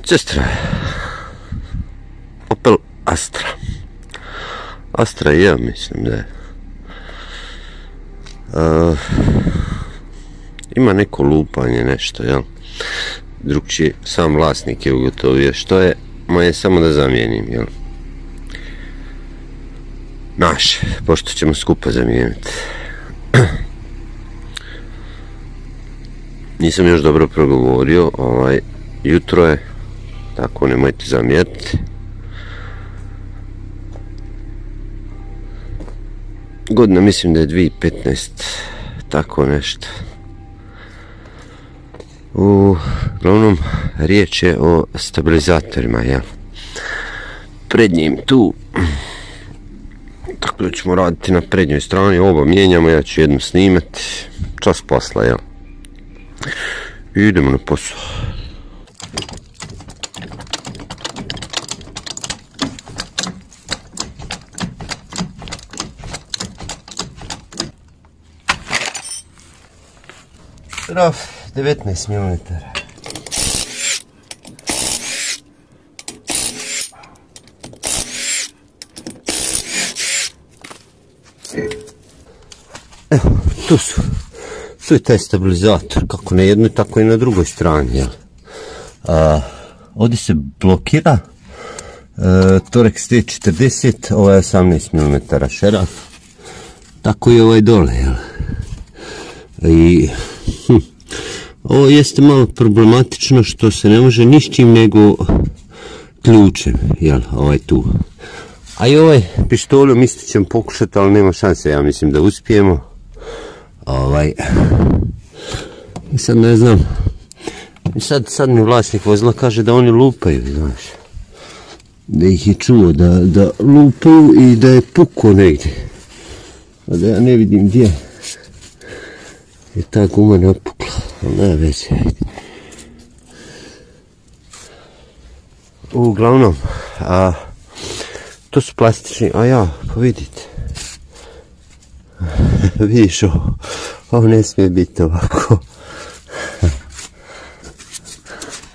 Sestra, Opel Astra. Astra je, mislim da je. Ima neko lupanje, nešto, jel? Drugčije, sam vlasnik je ugotovio što je, moje samo da zamijenim, jel? Naše, pošto ćemo skupa zamijeniti. Nisam još dobro progovorio, jutro je, tako nemojte zamjeriti. Godina mislim da je 2015, tako nešto. Uglavnom, riječ je o stabilizatorima, jel? Prednjim tu, tako da ćemo raditi na prednjoj strani, oba mijenjamo, ja ću jednu snimati, čas posla, jel? I idemo na posao. Raf 19 mm. Evo, tu je taj stabilizator, kako na jednoj, tako i na drugoj strani, jel? Ovdje se blokira Torex T40, ovo je 18 mm šeraf, tako i ovaj dole, jel? I ovo jeste malo problematično što se ne može ni s čim nego ključem, jel, ovaj tu. A i ovaj pištoljom isto ćemo pokušati, ali nema šanse, ja mislim da uspijemo. I sad ne znam, sad mi vlasnik vozila kaže da oni lupaju, znaš. Da ih je čuo da lupaju i da je puko negdje. A da ja ne vidim gdje je ta guma napukla, ali ne veze, ajde. Uglavnom, to su plastični, a ja, pa vidite. Vidiš ovo ne smije biti ovako.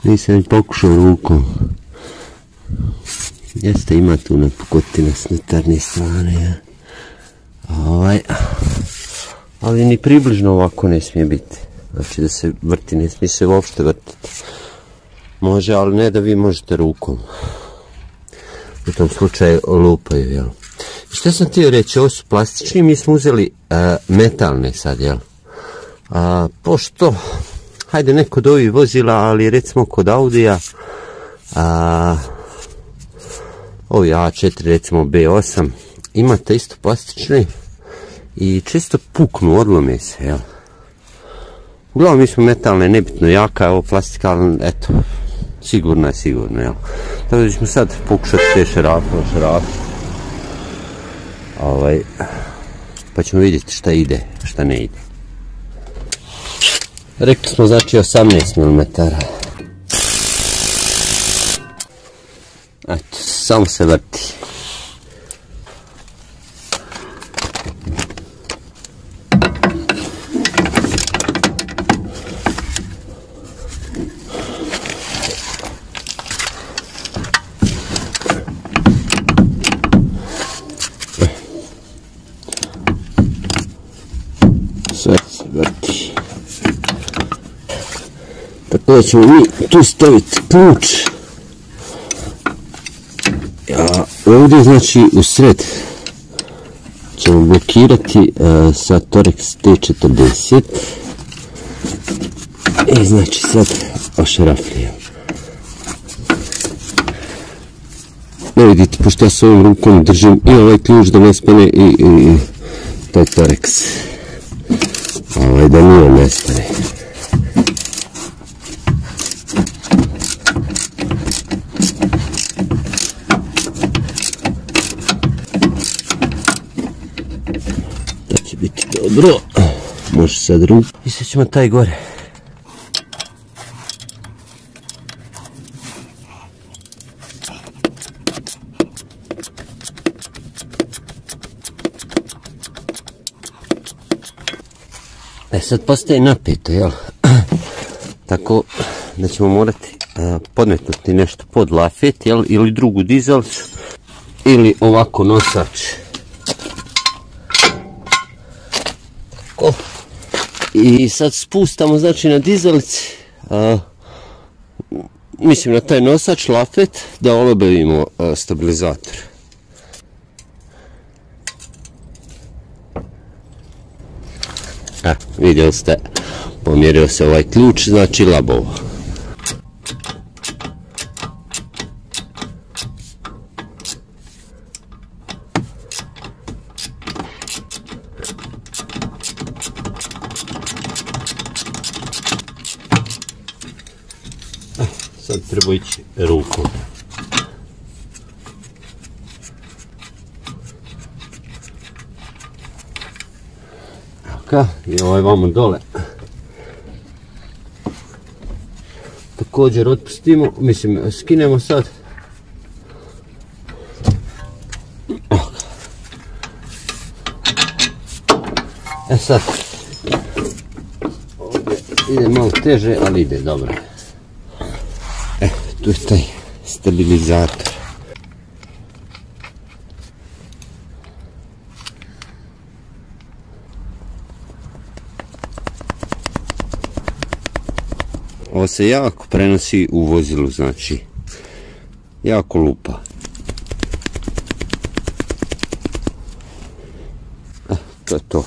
Nisam ni pokušao rukom. Jeste, ima tu napukotina s unutarnje strane. Ali ni približno ovako ne smije biti. Znači da se vrti, ne smije se uopšte vrtiti. Može, ali ne da vi možete rukom. U tom slučaju lupaju, jel? Što sam htio reći, ovo su plastični, mi smo uzeli metalne sad, jel? Pošto, hajde neko od ovih vozila, ali recimo kod Audija, ovi A4, recimo B8, imate isto plastični i čisto puknu, odlome se, jel? Uglavnom mi smo metalne, nebitno jaka je ovo plastika, ali eto, sigurno je, jel? Tako da ćemo sad pokušati te šarafe, pa ćemo vidjeti šta ide, šta ne ide. Rekli smo znači 18 mm. Eto, samo se vrti. Sve se vrti. Tako da ćemo mi tu staviti ključ. Ovdje znači u sred ćemo blokirati sa Torex T40. I znači sad ošaraflijemo. Ne vidite, pošto ja s ovom rukom držim i ovaj ključ da ne spane i taj Torex. Da nije nestane. To će biti dobro. Može sad ruku. I sad ćemo taj gore. Sad postaje napeto, jel? Tako da ćemo morati podmetnuti nešto pod lafet, jel, ili drugu dizalicu, ili ovako nosač. I sad spustamo znači na dizalici, mislim na taj nosač, lafet, da olabavimo stabilizator. Vidjeli ste, pomjerio se ovaj ključ, znači labovo. Sad treba ići rukom. I ovaj vamo dole. Također otpustimo, mislim skinemo sad. Sad, ovdje ide malo teže, ali ide dobro. Tu je taj stabilizator. Ovo se jako prenosi u vozilu, znači jako lupa. To je to.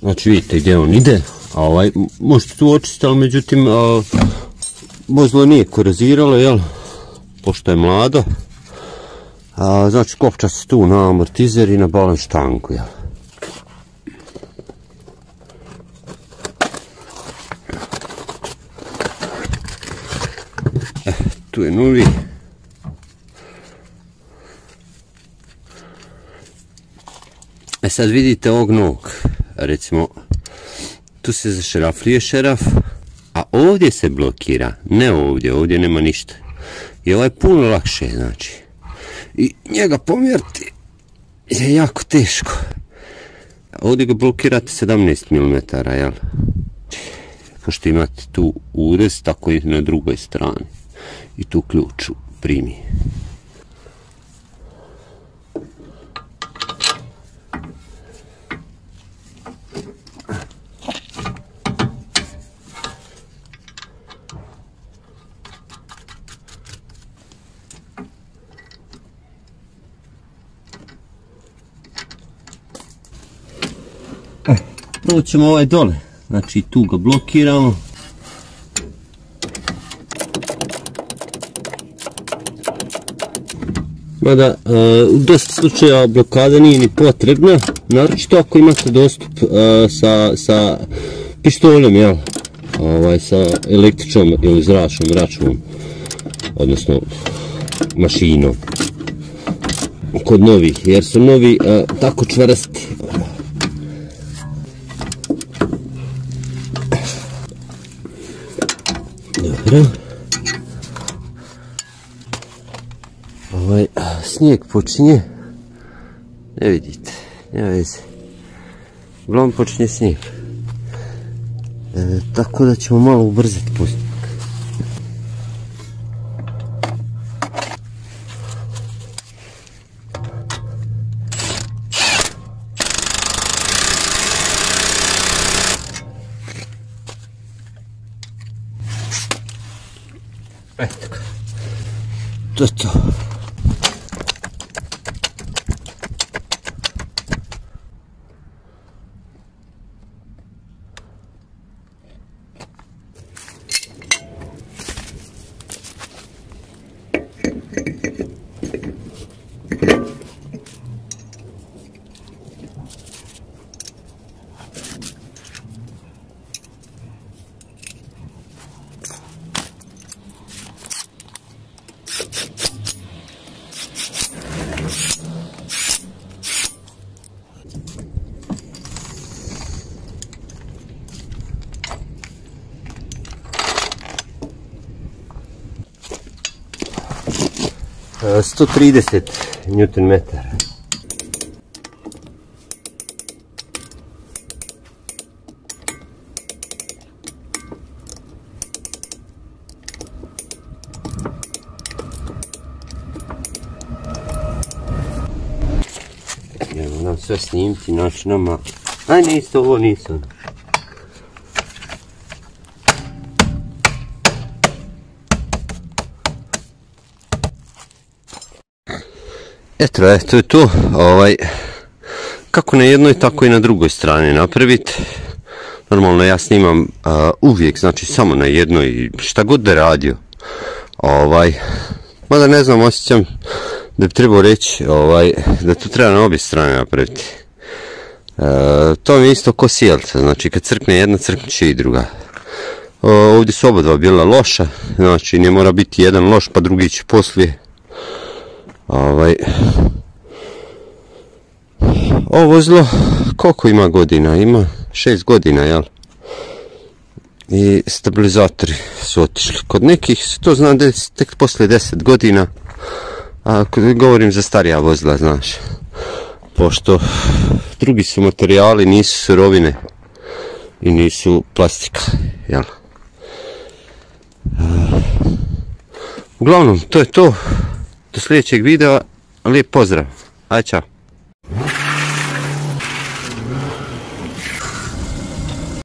Znači vidite gdje on ide, a ovaj možete tu očistiti, ali međutim vozilo nije koroziralo, jel, pošto je mlado. Znači kopča se tu na amortizer i na balans štangu, jel. Tu je novi. Sad vidite ovog novog, recimo tu se zašrafljuje šeraf, a ovdje se blokira, ne ovdje, ovdje nema ništa. I ovo je puno lakše, znači. I njega pomjeriti je jako teško. Ovdje ga blokirate 17 mm, jel? Pošto imate tu urez, tako i na drugoj strani. I tu ključ primi. Prvo ćemo ovaj dole, znači tu ga blokiramo. Mada u dosta slučaja blokada nije ni potrebna, naročito ako imate dostup sa pištoljem, jel? Sa električnom ili zračnom računom, odnosno mašinom. Kod novih, jer su novi tako čvrsti. Dobro. Snijeg počinje, ne vidite, nema veze, uglavnom počinje snijeg, tako da ćemo malo ubrzati postupak. Eto, to je to. Uh, 130 Nm. sve snimiti, znači nama... Aj, nisu, ovo nisu. Eto, to je to. Kako na jednoj, tako i na drugoj strani napraviti. Normalno ja snimam uvijek, znači samo na jednoj, šta god da radio. Mada ne znam, osjećam da bi trebao reći da to treba na obje strane napraviti. To mi je isto ko sjelca, znači kad crkne jedna, crknut će i druga. Ovdje su oba dva bila loša, znači ne mora biti jedan loš pa drugi će poslije. Ovo vozilo koliko ima godina? Ima 6 godina, jel? I stabilizatori su otišli. Kod nekih se to zna tek poslije 10 godina, a govorim za starija vozila, znaš. Pošto drugi su materijali, nisu sirovine i nisu plastika, jel? Uglavnom, to je to. Do sljedećeg videa, lijep pozdrav. Aj, čao.